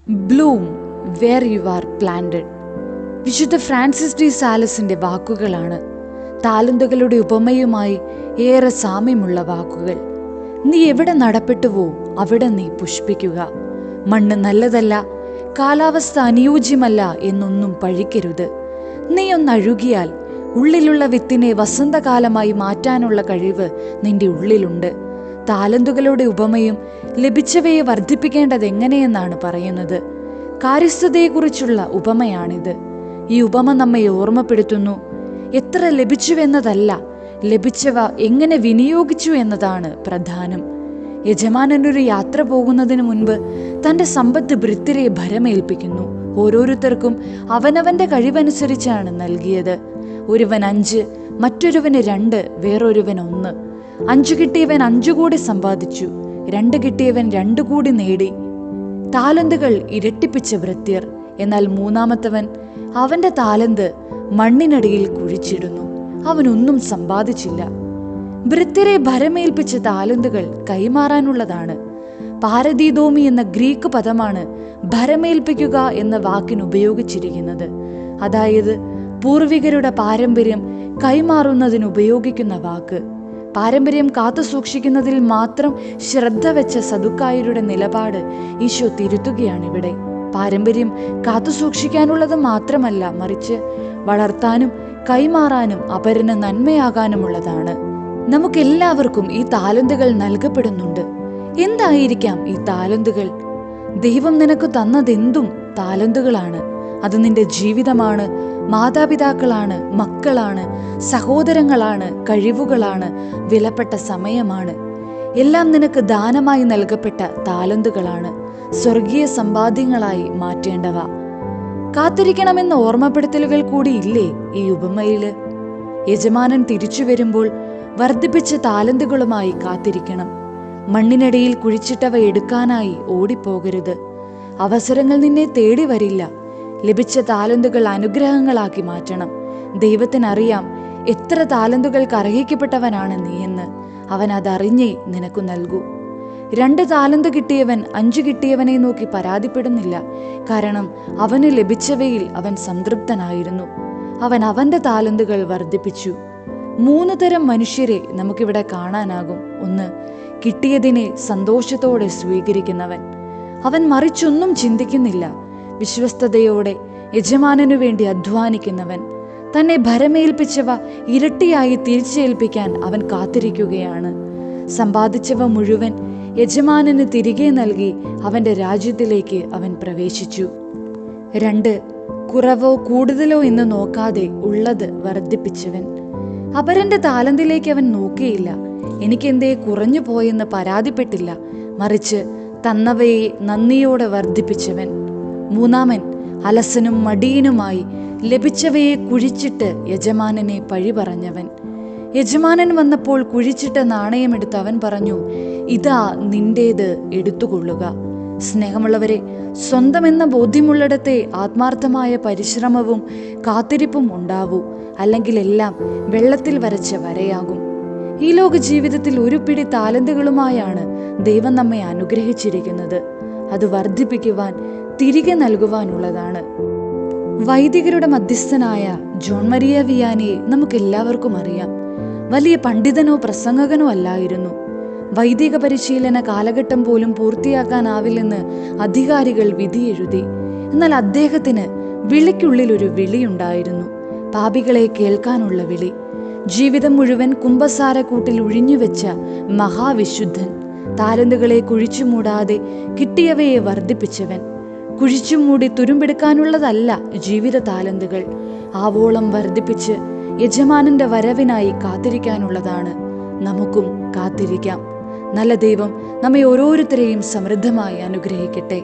Bloom where you are planted. വിശുദ്ധ Francis de സാലസിന്റെ വാക്കുകളാണ്. താലന്തുകളുടെ ഉപമയുമായി ഏറെ സാമ്യമുള്ള വാക്കുകൾ. നീ എവിടെ നടപ്പെട്ടുവോ അവിടെ നീ പുഷ്പിക്കുക. മണ്ണ് നല്ലതല്ല, കാലാവസ്ഥ അനുയോജ്യമല്ല എന്നൊന്നും പഴിക്കരുത്. നീ ഒന്നഴുകിയാൽ ഉള്ളിലുള്ള വിത്തിനെ വസന്തകാലമായി മാറ്റാനുള്ള കഴിവ് നിന്റെ ഉള്ളിലുണ്ട്. താലന്തുകളുടെ ഉപമയും ലഭിച്ചവയെ വർദ്ധിപ്പിക്കേണ്ടത് എങ്ങനെയെന്നാണ് പറയുന്നത്. കാര്യസ്ഥതയെക്കുറിച്ചുള്ള ഉപമയാണിത്. ഈ ഉപമ നമ്മെ ഓർമ്മപ്പെടുത്തുന്നു, എത്ര ലഭിച്ചുവെന്നതല്ല, ലഭിച്ചവ എങ്ങനെ വിനിയോഗിച്ചു എന്നതാണ് പ്രധാനം. യജമാനനൊരു യാത്ര പോകുന്നതിന് മുൻപ് തൻ്റെ സമ്പത്ത് ഭൃത്യരെ ഭരമേൽപ്പിക്കുന്നു. ഓരോരുത്തർക്കും അവനവൻ്റെ കഴിവനുസരിച്ചാണ് നൽകിയത്. ഒരുവൻ 5, മറ്റൊരുവന് 2, വേറൊരുവൻ 1. 5 കിട്ടിയവൻ 5 കൂടി സമ്പാദിച്ചു, 2 കിട്ടിയവൻ 2 കൂടി നേടി. താലന്തുകൾ ഇരട്ടിപ്പിച്ച ഭൃത്യർ. എന്നാൽ മൂന്നാമത്തവൻ അവന്റെ താലന്ത് മണ്ണിനടിയിൽ കുഴിച്ചിടുന്നു. അവനൊന്നും സമ്പാദിച്ചില്ല. ഭൃത്യരെ ഭരമേൽപ്പിച്ച താലന്തുകൾ കൈമാറാനുള്ളതാണ്. പാരദീദോമി എന്ന ഗ്രീക്ക് പദമാണ് ഭരമേൽപ്പിക്കുക എന്ന വാക്കിന് ഉപയോഗിച്ചിരിക്കുന്നത്. അതായത് പൂർവികരുടെ പാരമ്പര്യം കൈമാറുന്നതിന് ഉപയോഗിക്കുന്ന വാക്ക്. പാരമ്പര്യം കാത്തു സൂക്ഷിക്കുന്നതിൽ മാത്രം ശ്രദ്ധ വെച്ച സദുക്കായരുടെ നിലപാട് ഈശോ തിരുത്തുകയാണിവിടെ. പാരമ്പര്യം കാത്തു സൂക്ഷിക്കാനുള്ളത് മാത്രമല്ല, മറിച്ച് വളർത്താനും കൈമാറാനും അപരന് നന്മയാകാനുമുള്ളതാണ്. നമുക്കെല്ലാവർക്കും ഈ താലന്തുകൾ നൽകപ്പെടുന്നുണ്ട്. എന്തായിരിക്കാം ഈ താലന്തുകൾ? ദൈവം നിനക്ക് തന്നതെന്തും താലന്തുകളാണ്. അത് നിന്റെ ജീവിതമാണ്, മാതാപിതാക്കളാണ്, മക്കളാണ്, സഹോദരങ്ങളാണ്, കഴിവുകളാണ്, വിലപ്പെട്ട സമയമാണ്. എല്ലാം നിനക്ക് ദാനമായി നൽകപ്പെട്ട താലന്തുകളാണ്, സ്വർഗീയ സമ്പാദ്യങ്ങളായി മാറ്റേണ്ടവ. കാത്തിരിക്കണമെന്ന ഓർമ്മപ്പെടുത്തലുകൾ കൂടി ഇല്ലേ ഈ ഉപമയില്? യജമാനൻ തിരിച്ചു വരുമ്പോൾ വർദ്ധിപ്പിച്ച താലന്തുകളുമായി കാത്തിരിക്കണം. മണ്ണിനടിയിൽ കുഴിച്ചിട്ടവ എടുക്കാനായി ഓടിപ്പോകരുത്. അവസരങ്ങൾ നിന്നെ തേടി വരില്ല. ലഭിച്ച താലന്തുകൾ അനുഗ്രഹങ്ങളാക്കി മാറ്റണം. ദൈവത്തിനറിയാം എത്ര താലന്തുകൾക്ക് അർഹിക്കപ്പെട്ടവനാണ് നീയെന്ന്. അവൻ അതറിഞ്ഞേ നിനക്ക് നൽകൂ. 2 താലന്ത് കിട്ടിയവൻ 5 കിട്ടിയവനെ നോക്കി പരാതിപ്പെടുന്നില്ല. കാരണം അവന് ലഭിച്ചവയിൽ അവൻ സംതൃപ്തനായിരുന്നു. അവൻ അവന്റെ താലന്തുകൾ വർദ്ധിപ്പിച്ചു. 3 തരം മനുഷ്യരെ നമുക്കിവിടെ കാണാനാകും. 1, കിട്ടിയതിനെ സന്തോഷത്തോടെ സ്വീകരിക്കുന്നവൻ. അവൻ മറിച്ചൊന്നും ചിന്തിക്കുന്നില്ല. വിശ്വസ്തയോടെ യജമാനനു വേണ്ടി അധ്വാനിക്കുന്നവൻ. തന്നെ ഭരമേൽപ്പിച്ചവ ഇരട്ടിയായി തിരിച്ചേൽപ്പിക്കാൻ അവൻ കാത്തിരിക്കുകയാണ്. സമ്പാദിച്ചവ മുഴുവൻ യജമാനന് തിരികെ നൽകി അവന്റെ രാജ്യത്തിലേക്ക് അവൻ പ്രവേശിച്ചു. 2, കുറവോ കൂടുതലോ എന്ന് നോക്കാതെ ഉള്ളത് വർദ്ധിപ്പിച്ചവൻ. അപരന്റെ താലന്തിലേക്ക് അവൻ നോക്കിയില്ല. എനിക്കെന്തേ കുറഞ്ഞു പോയെന്ന് പരാതിപ്പെട്ടില്ല. മറിച്ച് തന്നവയെ നന്ദിയോടെ വർദ്ധിപ്പിച്ചവൻ. 3, അലസനും മടിയനുമായി ലഭിച്ചവയെ കുഴിച്ചിട്ട് യജമാനനെ പഴി പറഞ്ഞവൻ. യജമാനൻ വന്നപ്പോൾ കുഴിച്ചിട്ട നാണയമെടുത്ത് അവൻ പറഞ്ഞു, ഇതാ നിന്റേത്, എടുത്തുകൊള്ളുക. സ്നേഹമുള്ളവരെ, സ്വന്തമെന്ന ബോധ്യമുള്ളിടത്തെ ആത്മാർത്ഥമായ പരിശ്രമവും കാത്തിരിപ്പും ഉണ്ടാവൂ. അല്ലെങ്കിൽ എല്ലാം വെള്ളത്തിൽ വരച്ച വരയാകും. ഈ ലോക ജീവിതത്തിൽ ഒരു പിടി താലന്തുകളുമായാണ് ദൈവം നമ്മെ അനുഗ്രഹിച്ചിരിക്കുന്നത്. അത് വർദ്ധിപ്പിക്കുവാൻ, തിരികെ നൽകുവാനുള്ളതാണ്. വൈദികരുടെ മധ്യസ്ഥനായ ജോൺ മരിയ വിയാനിയെ നമുക്കെല്ലാവർക്കും അറിയാം. വലിയ പണ്ഡിതനോ പ്രസംഗകനോ അല്ലായിരുന്നു. വൈദിക പരിശീലന കാലഘട്ടം പോലും പൂർത്തിയാക്കാനാവില്ലെന്ന് അധികാരികൾ വിധി എഴുതി. എന്നാൽ അദ്ദേഹത്തിന് വിളിക്കുള്ളിൽ ഒരു വിളിയുണ്ടായിരുന്നു, പാപികളെ കേൾക്കാനുള്ള വിളി. ജീവിതം മുഴുവൻ കുമ്പസാരക്കൂട്ടിൽ ഒഴിഞ്ഞുവെച്ച മഹാവിശുദ്ധൻ. താലന്തുകളെ കുഴിച്ചു മൂടാതെ കിട്ടിയവയെ വർദ്ധിപ്പിച്ചവൻ. കുഴിച്ചുമൂടി തുരുമ്പെടുക്കാനുള്ളതല്ല ജീവിത താലന്തുകൾ, ആവോളം വർദ്ധിപ്പിച്ച് യജമാനന്റെ വരവിനായി കാത്തിരിക്കാനുള്ളതാണ്. നമുക്കും കാത്തിരിക്കാം. നല്ല ദൈവം നമ്മെ ഓരോരുത്തരെയും സമൃദ്ധമായി അനുഗ്രഹിക്കട്ടെ.